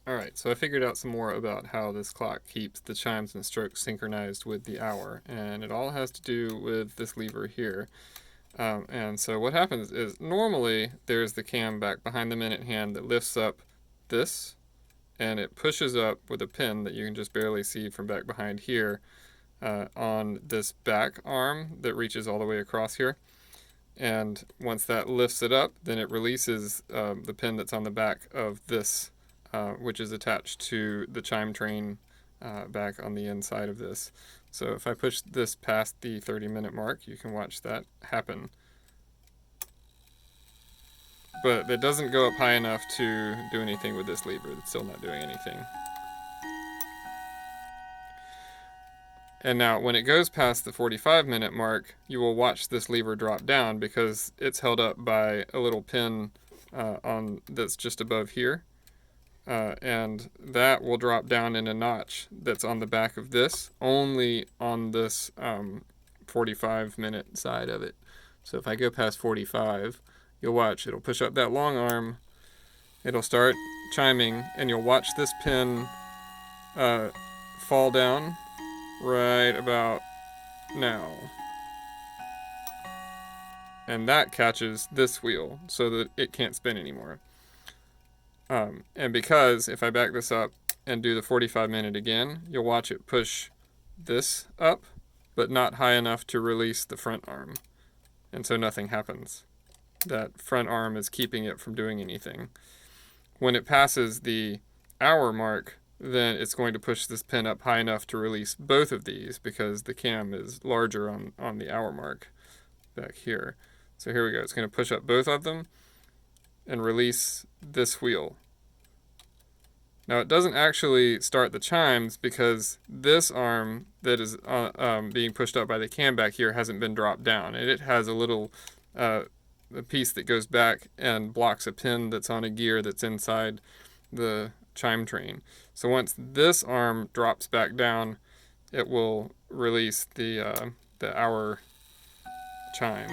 Alright, so I figured out some more about how this clock keeps the chimes and strokes synchronized with the hour, and it all has to do with this lever here. And so what happens is normally there's the cam back behind the minute hand that lifts up this, and it pushes up with a pin that you can just barely see from back behind here on this back arm that reaches all the way across here. And once that lifts it up, then it releases the pin that's on the back of this, which is attached to the chime train back on the inside of this. So if I push this past the 30-minute mark, you can watch that happen. But it doesn't go up high enough to do anything with this lever. It's still not doing anything. And now when it goes past the 45-minute mark, you will watch this lever drop down because it's held up by a little pin that's just above here. And that will drop down in a notch that's on the back of this, only on this 45-minute side of it. So if I go past 45, you'll watch, it'll push up that long arm, it'll start chiming, and you'll watch this pin fall down right about now. And that catches this wheel so that it can't spin anymore. And because if I back this up and do the 45-minute again, you'll watch it push this up, but not high enough to release the front arm. And so nothing happens. That front arm is keeping it from doing anything. When it passes the hour mark, then it's going to push this pin up high enough to release both of these because the cam is larger on the hour mark back here. So here we go. It's going to push up both of them and release this wheel. Now it doesn't actually start the chimes because this arm that is being pushed up by the cam back here hasn't been dropped down, and it has a little a piece that goes back and blocks a pin that's on a gear that's inside the chime train. So once this arm drops back down, it will release the hour chime.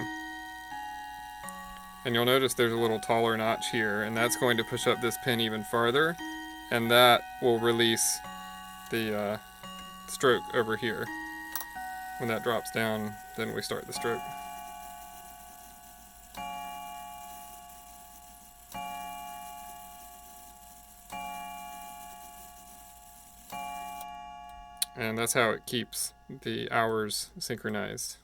And you'll notice there's a little taller notch here, and that's going to push up this pin even farther, and that will release the stroke over here. When that drops down, then we start the stroke. And that's how it keeps the hours synchronized.